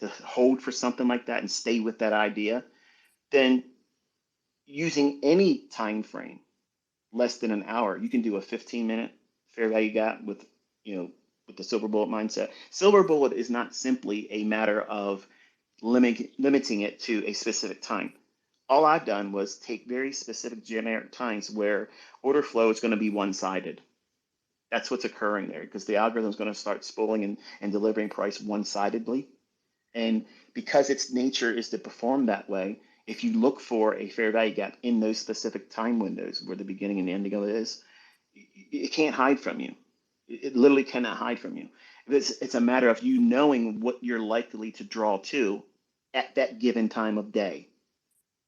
to hold for something like that and stay with that idea, then using any time frame less than an hour, you can do a 15-minute fair value gap with, with the silver bullet mindset. Silver bullet is not simply a matter of limiting it to a specific time. All I've done was take very specific generic times where order flow is going to be one-sided. That's what's occurring there because the algorithm is going to start spooling and delivering price one-sidedly. And because its nature is to perform that way, if you look for a fair value gap in those specific time windows where the beginning and the ending of it is, it can't hide from you. It literally cannot hide from you. It's a matter of you knowing what you're likely to draw to at that given time of day,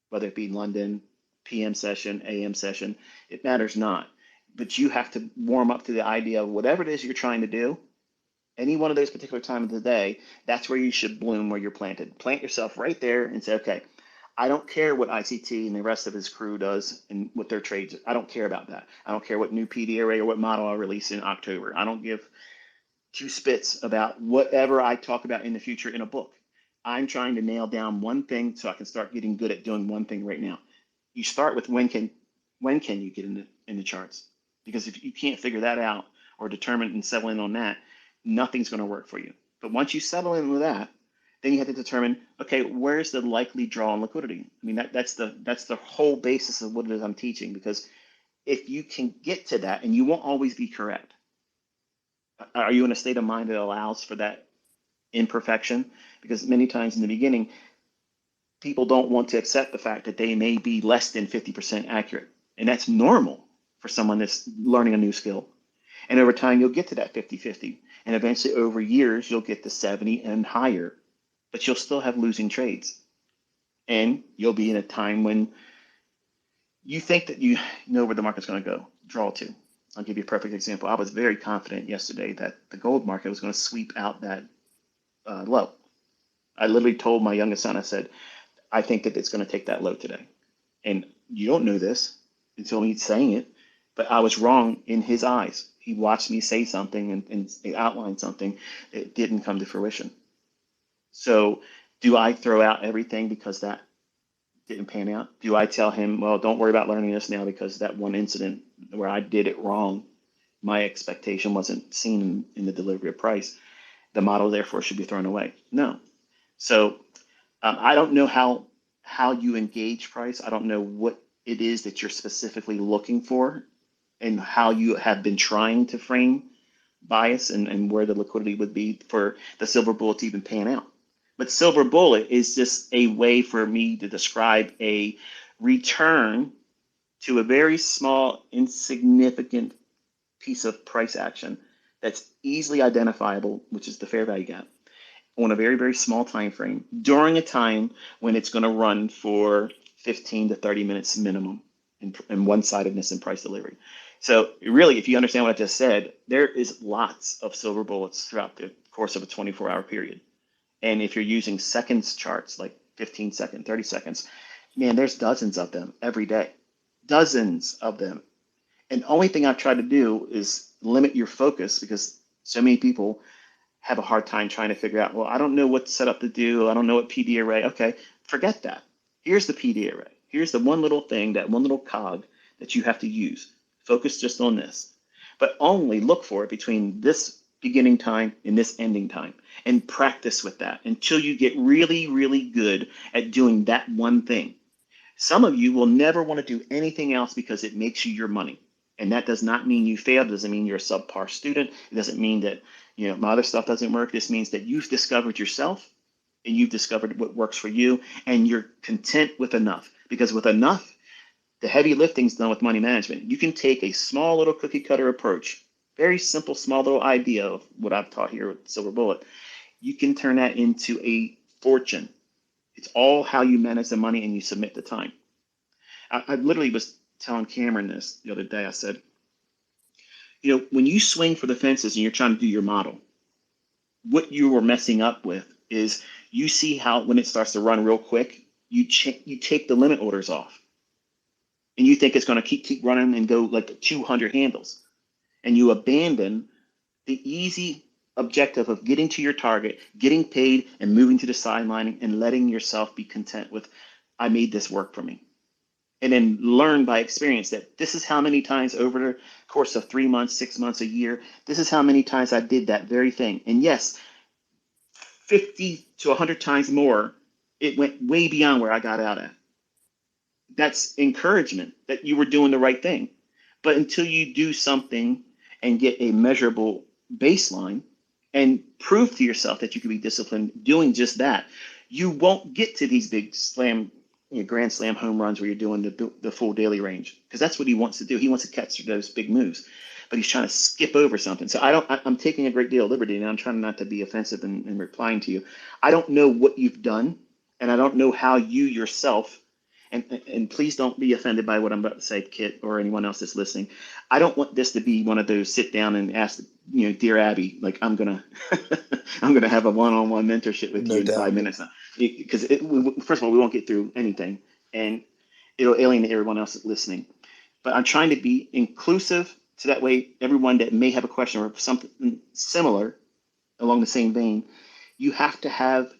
whether it be London, PM session, AM session, it matters not. But you have to warm up to the idea of whatever it is you're trying to do, any one of those particular times of the day, that's where you should bloom, where you're planted. Plant yourself right there and say, okay, I don't care what ICT and the rest of his crew does and what their trades. I don't care about that. I don't care what new PD array or what model I release in October. I don't give two spits about whatever I talk about in the future in a book. I'm trying to nail down one thing so I can start getting good at doing one thing right now. You start with when can you get in the charts? Because if you can't figure that out or determine and settle in on that, nothing's going to work for you. But once you settle in with that, then you have to determine, okay, where's the likely draw on liquidity? I mean, that's the whole basis of what it is I'm teaching, because if you can get to that, and you won't always be correct. Are you in a state of mind that allows for that imperfection? Because many times in the beginning, people don't want to accept the fact that they may be less than 50% accurate. And that's normal for someone that's learning a new skill. And over time, you'll get to that 50-50. And eventually, over years, you'll get to 70 and higher. But you'll still have losing trades. And you'll be in a time when you think that you know where the market's going to go, draw to. I'll give you a perfect example. I was very confident yesterday that the gold market was going to sweep out that low. I literally told my youngest son, I said, I think that it's going to take that low today. And you don't know this until me saying it, but I was wrong in his eyes. He watched me say something and outline something that didn't come to fruition. So do I throw out everything because that didn't pan out? Do I tell him, well, don't worry about learning this now because that one incident where I did it wrong, my expectation wasn't seen in the delivery of price. The model therefore should be thrown away. No. So I don't know how you engage price. I don't know what it is that you're specifically looking for and how you have been trying to frame bias and where the liquidity would be for the silver bullet to even pan out. But silver bullet is just a way for me to describe a return to a very small, insignificant piece of price action that's easily identifiable, which is the fair value gap, on a very, very small time frame during a time when it's going to run for 15 to 30 minutes minimum in one-sidedness in price delivery. So really, if you understand what I just said, there is lots of silver bullets throughout the course of a 24-hour period. And if you're using seconds charts, like 15 seconds, 30 seconds, man, there's dozens of them every day. Dozens of them. And the only thing I've tried to do is limit your focus because so many people have a hard time trying to figure out, well, I don't know what setup to do. I don't know what PD array. Okay, forget that. Here's the PD array. Here's the one little thing, that one little cog that you have to use. Focus just on this. But only look for it between this beginning time and this ending time, and practice with that until you get really, really good at doing that one thing. Some of you will never want to do anything else because it makes you your money. And that does not mean you failed. It doesn't mean you're a subpar student. It doesn't mean that my other stuff doesn't work. This means that you've discovered yourself and you've discovered what works for you and you're content with enough. Because with enough, the heavy lifting's done with money management. You can take a small little cookie cutter approach, very simple, small little idea of what I've taught here with Silver Bullet. You can turn that into a fortune. It's all how you manage the money and you submit the time. I literally was telling Cameron this the other day. I said, when you swing for the fences and you're trying to do your model, what you were messing up with is you see how when it starts to run real quick, you take the limit orders off. And you think it's going to keep running and go like 200 handles. And you abandon the easy objective of getting to your target, getting paid, and moving to the sideline and letting yourself be content with, I made this work for me. And then learn by experience that this is how many times over the course of 3 months, 6 months, a year, this is how many times I did that very thing. And yes, 50 to 100 times more, it went way beyond where I got out at. That's encouragement that you were doing the right thing. But until you do something and get a measurable baseline and prove to yourself that you can be disciplined doing just that, you won't get to these big grand slam home runs where you're doing the full daily range, because that's what he wants to do. He wants to catch those big moves, but he's trying to skip over something. So I'm taking a great deal of liberty, and I'm trying not to be offensive in replying to you. I don't know what you've done, and I don't know how you yourself, and please don't be offended by what I'm about to say, Kit, or anyone else that's listening. I don't want this to be one of those sit down and ask, dear Abby, like I'm gonna I'm gonna have a one-on-one mentorship with you No in doubt. 5 minutes now, because first of all, we won't get through anything, and it'll alienate everyone else that's listening. But I'm trying to be inclusive, so that way everyone that may have a question or something similar along the same vein, you have to have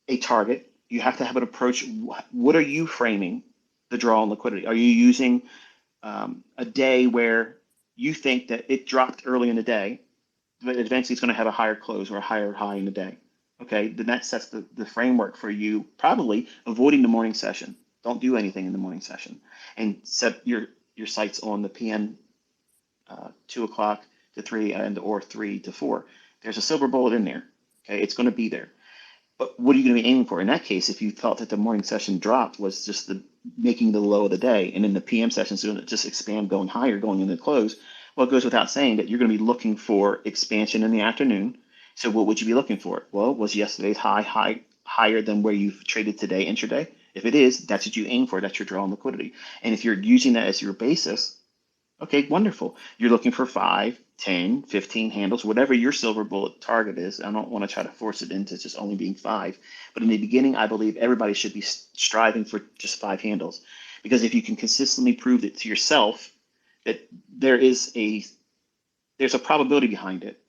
a target. You have to have an approach. What are you framing the draw on liquidity? Are you using a day where you think that it dropped early in the day, but eventually it's going to have a higher close or a higher high in the day? Okay, then that sets the framework for you, probably avoiding the morning session. Don't do anything in the morning session, and set your sights on the PM 2 o'clock to 3 and or 3 to 4. There's a silver bullet in there. Okay, it's going to be there. But what are you going to be aiming for? In that case, if you felt that the morning session dropped was just the making the low of the day, and then the PM session is going to just expand, going higher, going into the close, well, it goes without saying that you're going to be looking for expansion in the afternoon. So what would you be looking for? Well, was yesterday's higher than where you've traded today intraday? If it is, that's what you aim for. That's your draw on liquidity. And if you're using that as your basis, okay, wonderful. You're looking for 5, 10, 15 handles, whatever your silver bullet target is. I don't want to try to force it into just only being 5. But in the beginning, I believe everybody should be striving for just 5 handles. Because if you can consistently prove it to yourself that there's a probability behind it,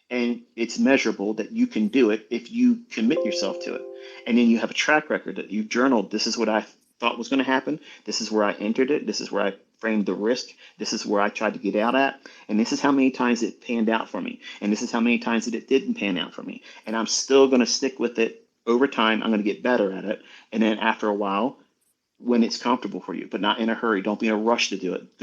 and it's measurable that you can do it if you commit yourself to it. And then you have a track record that you've journaled. This is what I thought was going to happen. This is where I entered it. This is where I framed the risk. This is where I tried to get out at. And this is how many times it panned out for me. And this is how many times that it didn't pan out for me. And I'm still going to stick with it over time. I'm going to get better at it. And then after a while, when it's comfortable for you, but not in a hurry. Don't be in a rush to do it. Go